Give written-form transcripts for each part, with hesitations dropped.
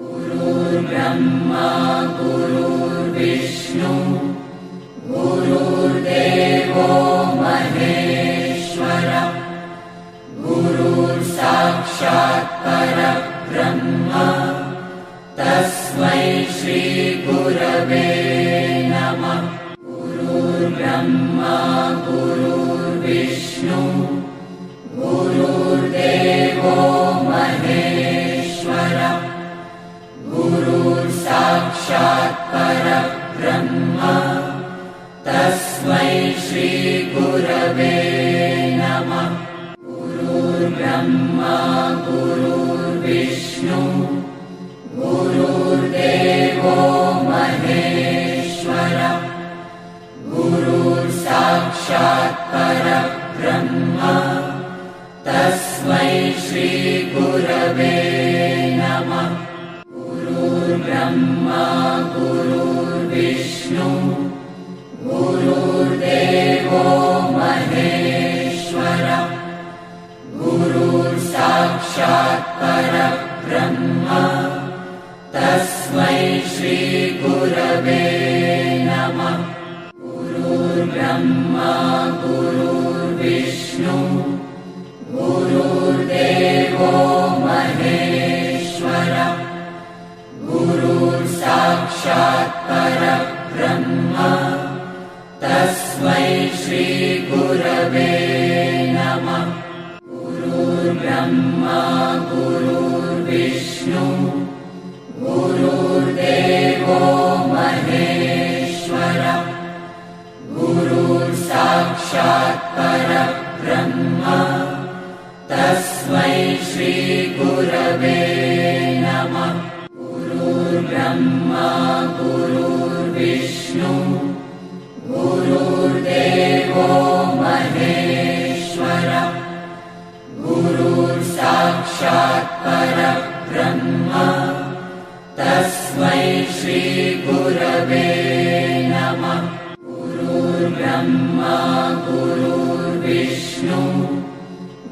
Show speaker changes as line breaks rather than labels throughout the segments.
गुरुर्ब्रह्मा गुरुर्विष्णु गुरुर्देवो महेश्वरः गुरुर्साक्षात् परब्रह्म तस्मै श्रीगुरवे नमः। गुरुर्ब्रह्मा गुरुर्विष्णु गुरुर्देवो महेश्वरः गुरुर्साक्षात् परब्रह्म तस्मै श्रीगुरवे नमः। गुरुर्ब्रह्मा गुरुर्विष्णु गुरुर्देवो महेश्वरः गुरुर्साक्षात् परब्रह्म तस्मै श्रीगुरवे नमः। गुरुर्ब्रह्मा गुरुर्विष्णु गुरुर्देवो महेश्वरः गुरुर्साक्षात् परब्रह्म तस्मै श्रीगुरवे नमः। गुरुर्ब्रह्मा गुरुर्विष्णु गुरुर्देवो महेश्वरः गुरुर्साक्षात् परब्रह्म तस्मै श्रीगुरवे नमः। गुरुर्ब्रह्मा गुरुर्विष्णु गुरुर्देवो महेश्वरः गुरुर्साक्षात् परब्रह्म तस्मै श्रीगुरवे नमः। गुरुर्ब्रह्मा गुरुर्विष्णु गुरुर्देवो महेश्वरः गुरुर्साक्षात् परब्रह्म तस्मै श्रीगुरवे नमः। गुरुर्ब्रह्मा गुरुर्विष्णु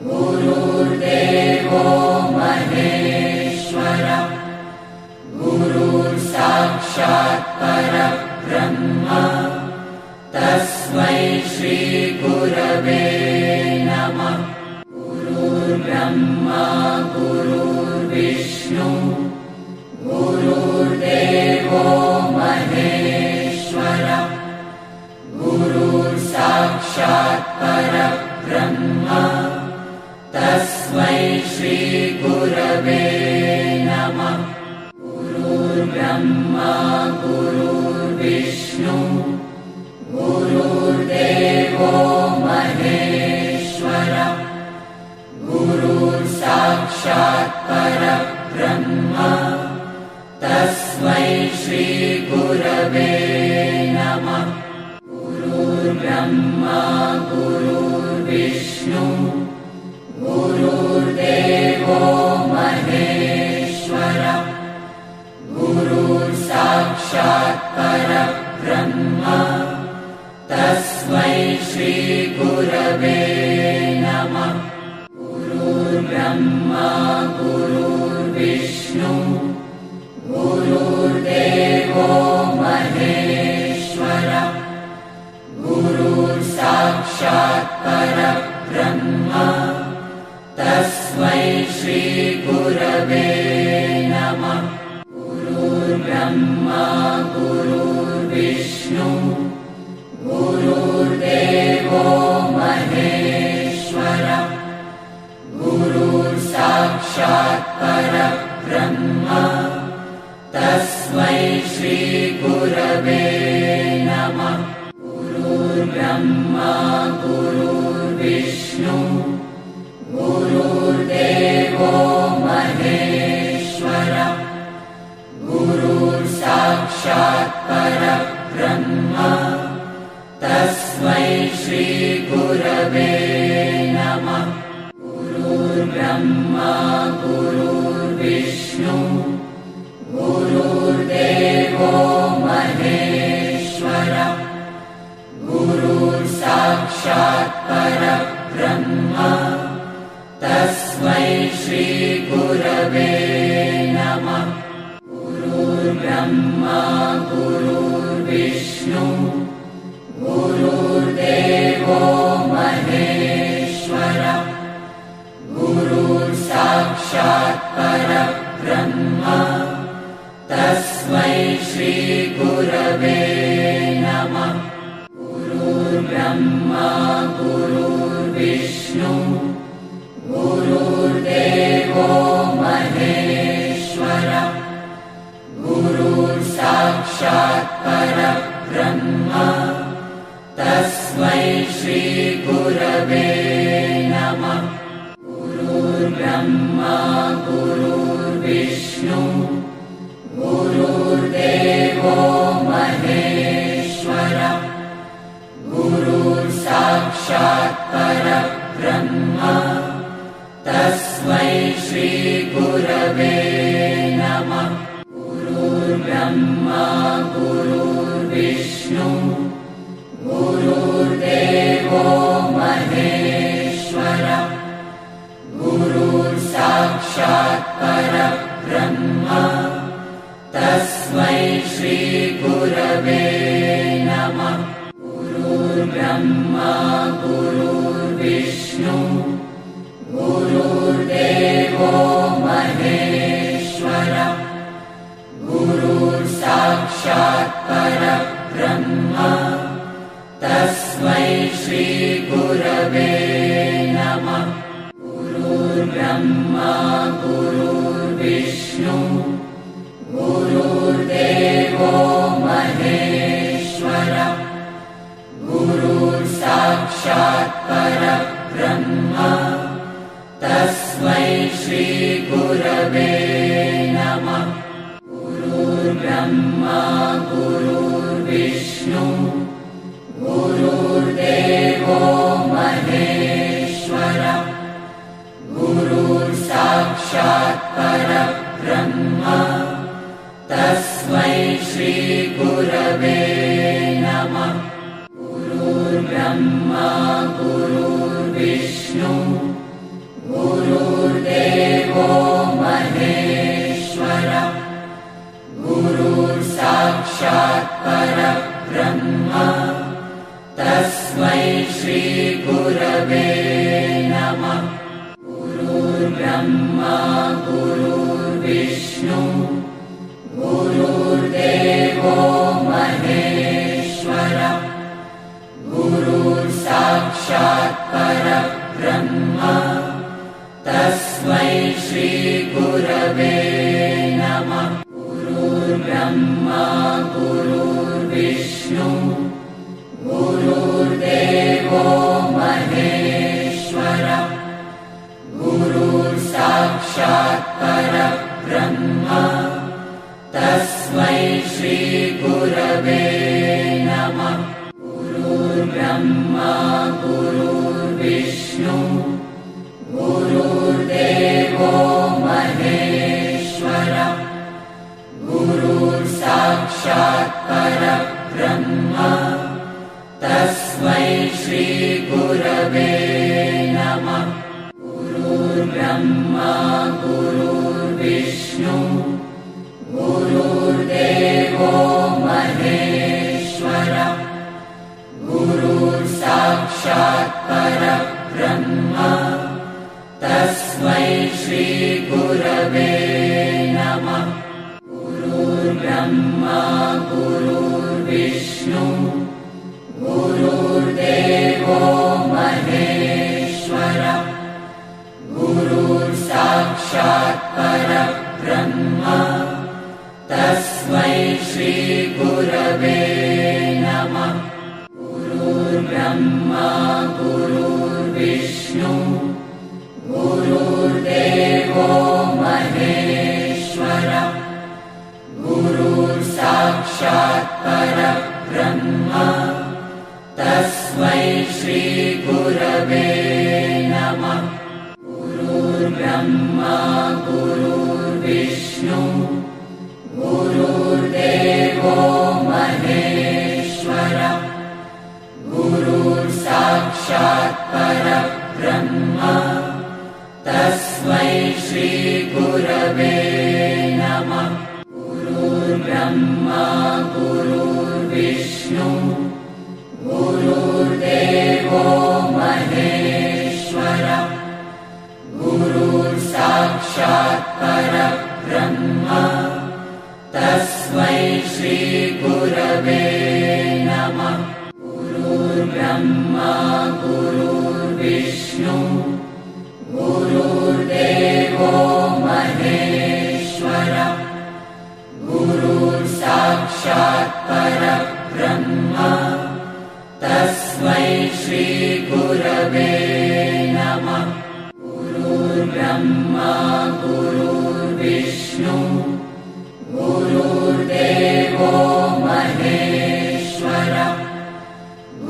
गुरुर्देवो महेश्वरः गुरुर्साक्षात् परब्रह्म तस्मै श्रीगुरवे नमः। गुरुर्ब्रह्मा गुरुर्विष्णु गुरुर्देवो महेश्वरः गुरुर्साक्षात् परब्रह्म तस्मै श्रीगुरवे नमः। गुरुर्ब्रह्मा गुरुर्विष्णु गुरुर्देवो महेश्वरः गुरुर्साक्षात् परब्रह्म तस्मै श्रीगुरवे नमः। गुरुर्ब्रह्मा गुरुर्विष्णु गुरुर्देवो महेश्वरः गुरुर्साक्षात् परब्रह्म तस्मै श्रीगुरवे नमः। गुरुर्ब्रह्मा गुरुर्विष्णु गुरुर्देवो महेश्वरः गुरुर्साक्षात् परब्रह्म तस्मै श्रीगुरवे नमः। गुरुर्ब्रह्मा गुरुर्विष्णु गुरुर्देवो महेश्वरः गुरुर्साक्षात् परब्रह्म तस्मै श्रीगुरवे नमः। गुरुर्ब्रह्मा गुरुर्विष्णु गुरुर्देवो महेश्वरः गुरुर्साक्षात् परब्रह्म तस्मै श्रीगुरवे नमः। गुरुर्ब्रह्मा गुरुर्विष्णु गुरुर्देवो महेश्वरः गुरुर्साक्षात् परब्रह्म तस्मै श्रीगुरवे नमः। गुरुर्विष्णु गुरुर्देवो महेश्वरः गुरुर्साक्षात् परब्रह्म तस्मै श्रीगुरवे नमः। गुरुर्ब्रह्मा गुरुर्विष्णु गुरुर्देवो महेश्वरः गुरुर्साक्षात् परब्रह्म तस्मै श्रीगुरवे नमः। गुरुर्ब्रह्मा गुरुर्विष्णु गुरुर्देवो महेश्वरः गुरुर्साक्षात् परब्रह्म तस्मै श्रीगुरवे नमः। गुरुर्ब्रह्मा गुरुर्विष्णु गुरुर्देवो महेश्वरः गुरुर्साक्षात् परब्रह्म तस्मै श्रीगुरवे नमः। गुरुर्ब्रह्मा गुरुर्विष्णु गुरुर्देवो महेश्वरः गुरुर्साक्षात् परब्रह्म तस्मै श्रीगुरवे नमः। गुरुर्ब्रह्मा गुरुर्विष्णु गुरुर्देवो महेश्वरः गुरुर्साक्षात् परब्रह्म तस्मै श्रीगुरवे नमः। गुरुर्ब्रह्मा गुरुर्विष्णु गुरुर्देवो महेश्वरः गुरुर्साक्षात् परब्रह्म तस्मै श्रीगुरवे नमः। गुरुर्ब्रह्मा गुरुर्विष्णु गुरुर्देवो महेश्वरः गुरुर्साक्षात् परब्रह्म तस्मै श्रीगुरवे नमः। गुरुर्ब्रह्मा गुरुर्विष्णु गुरुर्देवो महेश्वरः गुरुर्साक्षात् परब्रह्म तस्मै श्रीगुरवे नमः। गुरुर्ब्रह्मा गुरुर्विष्णु गुरुर्देवो महेश्वरः गुरुर्साक्षात् परब्रह्म तस्मै श्रीगुरवे नमः। गुरुर्ब्रह्मा गुरुर्विष्णु गुरुर्देवो महेश्वरः गुरुर्साक्षात् परब्रह्म तस्मै श्रीगुरवे नमः। गुरुर्ब्रह्मा गुरुर्विष्णु गुरुर्देवो महेश्वरः गुरुर्साक्षात् परब्रह्म तस्मै श्रीगुरवे नमः। गुरुर्ब्रह्मा गुरुर्विष्णु गुरुर्देवो महेश्वरः गुरुर्साक्षात् परब्रह्म तस्मै श्रीगुरवे नमः। गुरुर्ब्रह्मा गुरुर्विष्णु गुरुर्देवो महेश्वरः गुरुर्साक्षात् परब्रह्म तस्मै श्रीगुरवे नमः। गुरुर्ब्रह्मा गुरुर्विष्णु गुरुर्देवो महेश्वरः गुरुर्साक्षात् गुरुर्विष्णु गुरुर्देवो महेश्वरः गुरुर्साक्षात् परब्रह्म तस्मै श्रीगुरवे नमः। गुरुर्ब्रह्मा गुरुर्विष्णु गुरुर्देवो महेश्वरः गुरुर्साक्षात् परब्रह्म तस्मै श्रीगुरवे नमः। गुरुर्ब्रह्मा गुरुर्विष्णु गुरुर्देवो महेश्वरः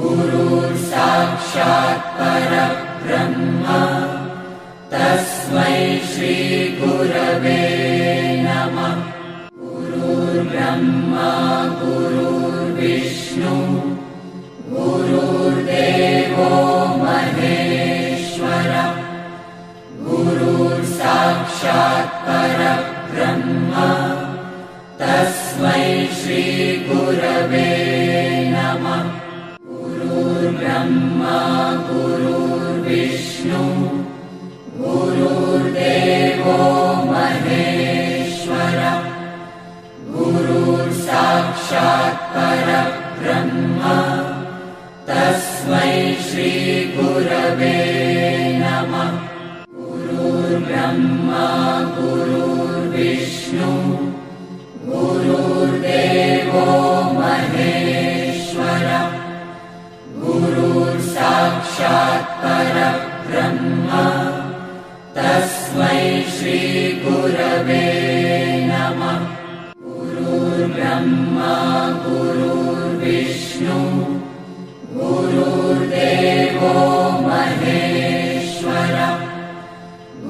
गुरुर्साक्षात् परब्रह्म तस्मै श्रीगुरवे नमः। गुरुर्ब्रह्मा गुरुर्विष्णु गुरुर्देवो महेश्वरः गुरुर्साक्षात् परब्रह्म तस्मै श्रीगुरवे नमः। गुरुर्ब्रह्मा गुरुर्विष्णु गुरुर्देवो महेश्वरः गुरुर्साक्षात् परब्रह्म तस्मै श्रीगुरवे नमः। गुरुर्ब्रह्मा गुरुर्विष्णु गुरुर्देवो महेश्वरः गुरुर्साक्षात् परब्रह्म तस्मै श्रीगुरवे नमः। गुरुर्ब्रह्मा गुरुर्विष्णु गुरुर्देवो महेश्वरः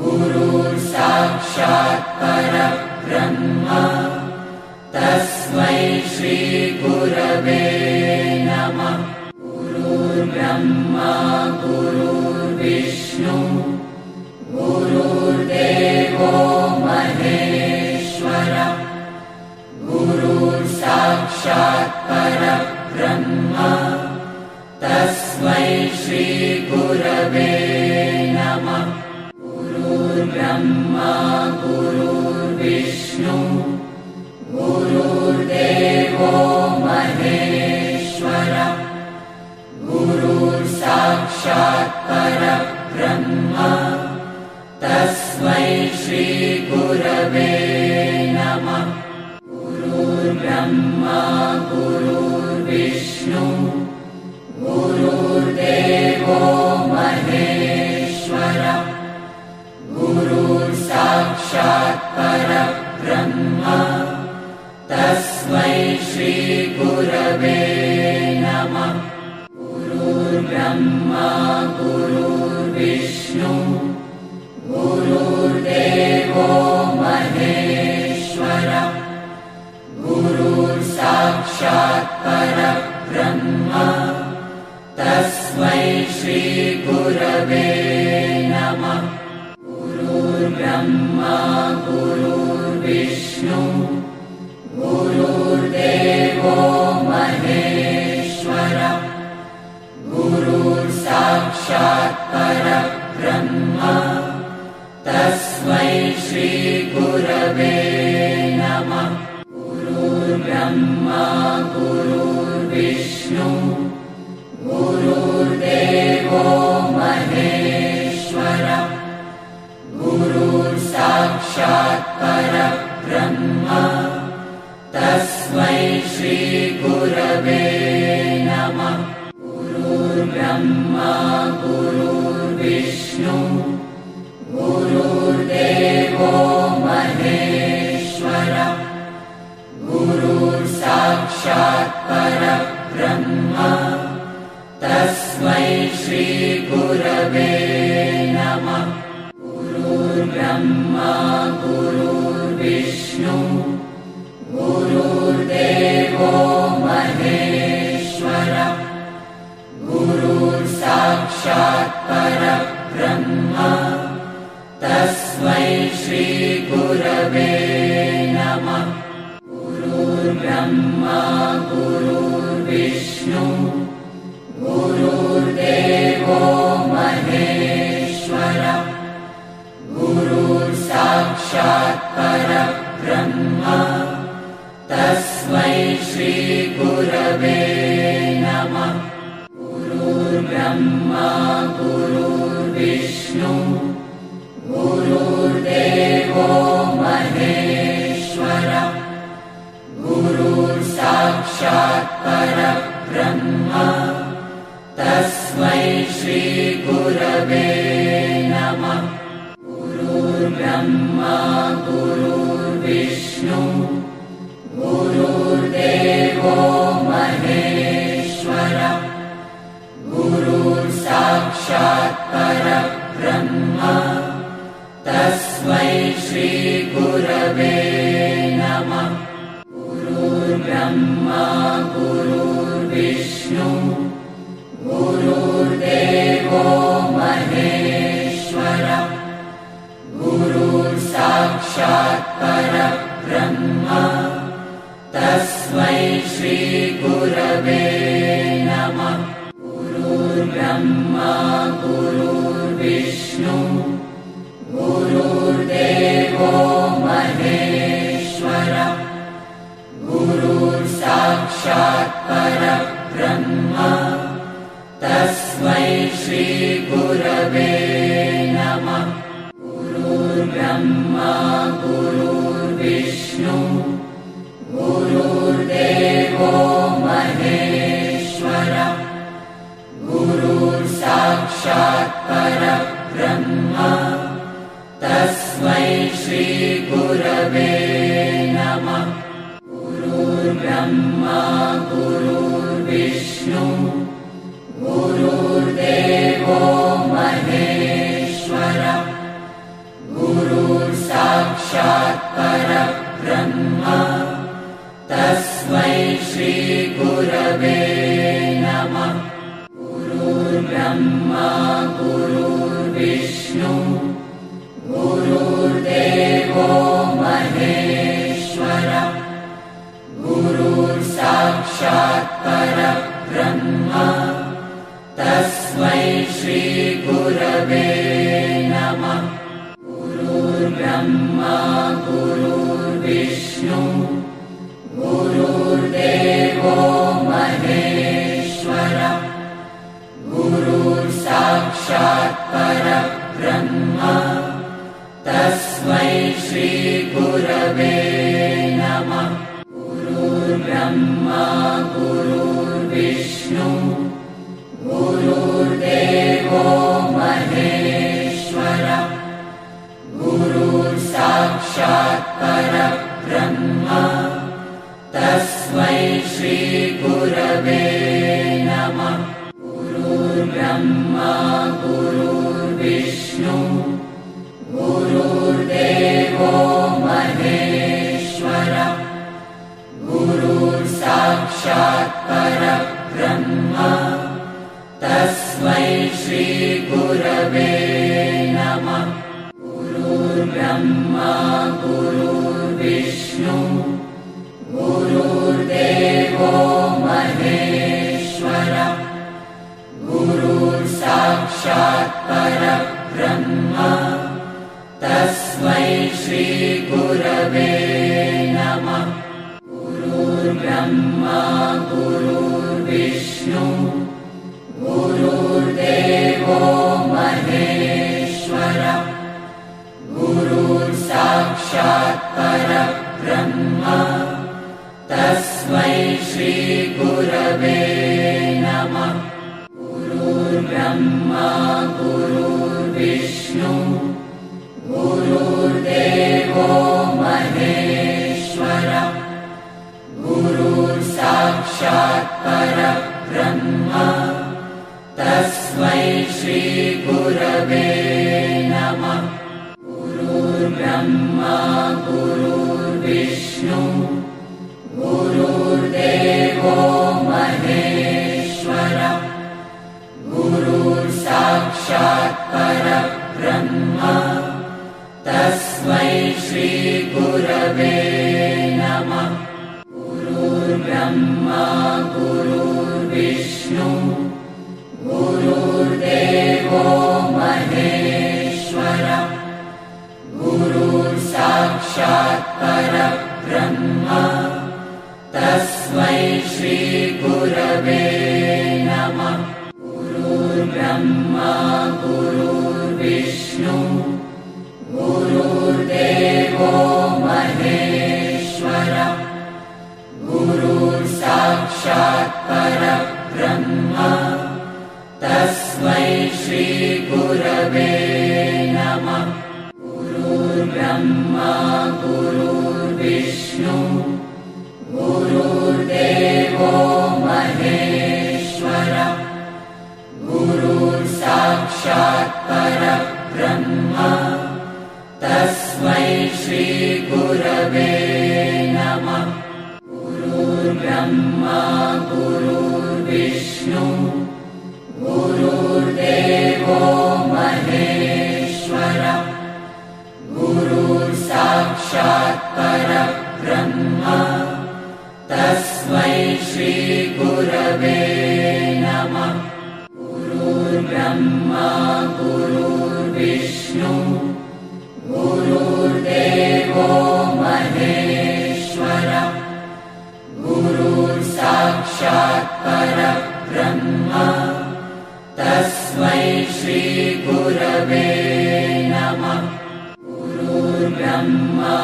गुरुर्साक्षात् परब्रह्म तस्मै श्रीगुरवे नमः। गुरुर्ब्रह्मा गुरुर्विष्णु गुरुर्देवो महेश्वरः गुरुर्साक्षात् परब्रह्म तस्मै श्रीगुरवे नमः। गुरुर्ब्रह्मा गुरुर्विष्णु गुरुर्देवो महेश्वरः गुरुर्साक्षात् परब्रह्म तस्मै श्रीगुरवे नमः। गुरुर्ब्रह्मा गुरुर्विष्णु गुरुर्देवो महेश्वरः गुरुर्साक्षात् परब्रह्म तस्मै श्रीगुरवे नमः। गुरुर्ब्रह्मा गुरुर्विष्णु गुरुर्देवो महेश्वरः गुरुर्साक्षात् परब्रह्म तस्मै श्रीगुरवे नमः। गुरुर्ब्रह्मा गुरुर्विष्णु गुरुर्देवो महेश्वरः गुरुर्साक्षात् परब्रह्म तस्मै श्रीगुरवे नमः। गुरुर्ब्रह्मा गुरुर्विष्णु गुरुर्देवो महेश्वरः गुरुर्साक्षात् परब्रह्म तस्मै श्रीगुरवे नमः। गुरुर्ब्रह्मा गुरुर्विष्णु गुरुर्देवो महेश्वरः गुरुर्साक्षात् परब्रह्म तस्मै श्रीगुरवे नमः। गुरुर्ब्रह्मा गुरुर्विष्णु गुरुर्देवो महेश्वरः गुरुर्साक्षात् परब्रह्म तस्मै श्रीगुरवे नमः। गुरुर्ब्रह्मा गुरुर्विष्णु गुरुर्विष्णु गुरुर्देवो महेश्वरः गुरुर्साक्षात् परब्रह्म तस्मै श्री गुरवे नमः। गुरुर्ब्रह्मा गुरुर्विष्णु गुरुर्देवो महेश्वरः गुरुर्साक्षात् परब्रह्म तस्मै श्री गुरवे नमः। गुरुर्ब्रह्मा गुरुर्विष्णु गुरुर्देवो महेश्वरः गुरुर्साक्षात् परब्रह्म तस्मै श्री गुरवे नमः। गुरुर्ब्रह्मा गुरुर्विष्णु गुरुर्देवो महेश्वरः गुरुर्साक्षात् परब्रह्म तस्मै श्री गुरवे नमः। गुरुर्ब्रह्मा गुरुर्विष्णु गुरुर्देवो महेश्वरः गुरुर्साक्षात् परब्रह्म तस्मै श्री गुरवे नमः। गुरुर्ब्रह्मा गुरुर्विष्णु गुरुर्देवो महेश्वरः गुरुर्साक्षात् परब्रह्म तस्मै श्री गुरवे नमः। गुरुर्ब्रह्मा गुरुर्विष्णु गुरुर्देवो महेश्वरः गुरुर्साक्षात् परब्रह्म तस्मै श्री गुरवे नमः। गुरुर्ब्रह्मा गुरुर्विष्णु गुरुर्देवो महेश्वरः गुरुर्साक्षात् परब्रह्म तस्मै श्री गुरवे नमः। गुरुर्ब्रह्मा गुरुर्विष्णु गुरुर्देवो महेश्वरः गुरुर्साक्षात् परब्रह्म तस्मै श्री गुरवे नमः। गुरुर्ब्रह्मा गुरुर्विष्णु गुरुर्देवो महेश्वरः गुरुर्साक्षात् परब्रह्म तस्मै श्री गुरवे नमः। गुरुर्ब्रह्मा गुरुर्विष्णु गुरुर्देवो महेश्वरः गुरुर्साक्षात् परब्रह्म तस्मै श्री गुरवे नमः। गुरुर्ब्रह्मा गुरुर्विष्णु गुरुर्देवो महेश्वरः गुरुर्साक्षात् परब्रह्म तस्मै श्री गुरवे नमः। गुरुर्ब्रह्मा गुरुर्विष्णु गुरुर्देवो महेश्वरः गुरुर्साक्षात् परब्रह्म तस्मै श्री गुरवे नमः। गुरुर्ब्रह्मा गुरुर्विष्णु गुरुर्देवो महेश्वरः गुरुर्साक्षात् परब्रह्म तस्मै श्री गुरवे नमः। गुरुर्ब्रह्मा गुरुर्विष्णु गुरुर्देवो महेश्वरः गुरुर्साक्षात् परब्रह्म तस्मै श्री गुरवे नमः। गुरुर्ब्रह्मा गुरुर्विष्णु गुरुर्ब्रह्मा गुरुर्विष्णु गुरुर्देवो महेश्वरः गुरुर्साक्षात् परब्रह्म तस्मै श्री गुरवे नमः। गुरुर्ब्रह्मा गुरुर्विष्णु गुरुर्देवो महेश्वरः गुरुर्साक्षात् परब्रह्म तस्मै श्री गुरवे नमः। गुरुर्ब्रह्मा गुरुर्विष्णु गुरुर्देवो महेश्वरः गुरुर्साक्षात् परब्रह्म तस्मै श्री गुरवे नमः। गुरुर्ब्रह्मा गुरुर्विष्णु गुरुर्देवो महेश्वरः गुरुर्साक्षात् परब्रह्म तस्मै श्री गुरवे नमः। गुरुर्ब्रह्मा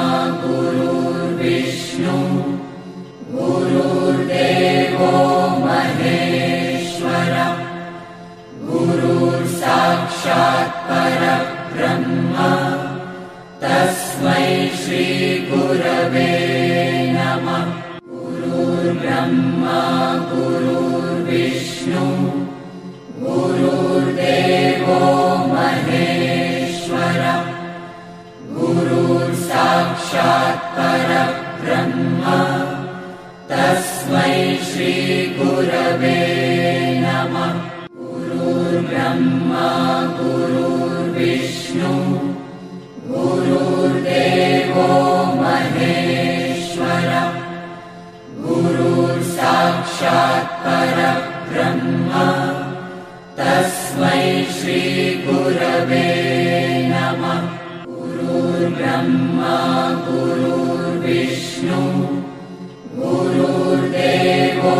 गुरुर्विष्णु गुरुर्देवो महेश्वरः गुरुर्साक्षात् परब्रह्म तस्मै श्री गुरवे नमः। गुरुर्ब्रह्मा गुरुर्विष्णु गुरुर्देवो महेश्वरः गुरुर्साक्षात् परब्रह्म तस्मै श्री गुरवे नमः। गुरुर्ब्रह्मा गुरुर्विष्णु गुरुर्देवो महेश्वरः गुरुर्साक्षात् परब्रह्म तस्मै श्री गुरवे नमः। गुरुर्ब्रह्मा गुरुर्विष्णु गुरुर्देवो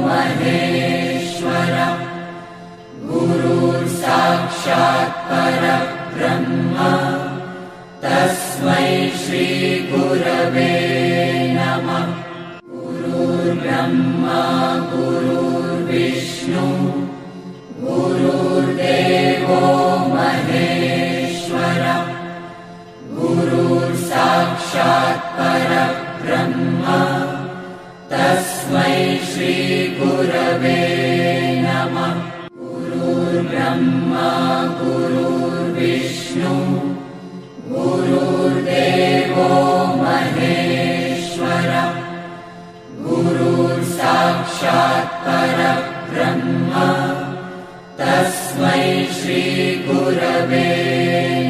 महेश्वरः गुरुर्साक्षात् परब्रह्म तस्मै श्री गुरवे नमः। गुरुर्ब्रह्मा गुरुर्विष्णु गुरुर्देवो महेश्वरः गुरुर्साक्षात् परब्रह्म तस्मै श्री गुरवे नमः। गुरुर्ब्रह्मा गुरुर्विष्णु गुरुर्देवो महेश्वरः गुरुर्साक्षात् परब्रह्म तस्मै श्री गुरवे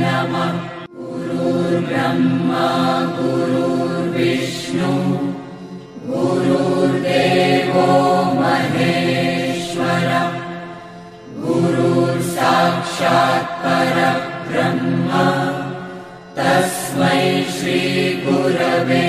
नमः। गुरुर्ब्रह्मा गुरुर्विष्णु गुरुर्देवो महेश्वरः गुरुर्साक्षात् परब्रह्म तस्मै श्री गुरवे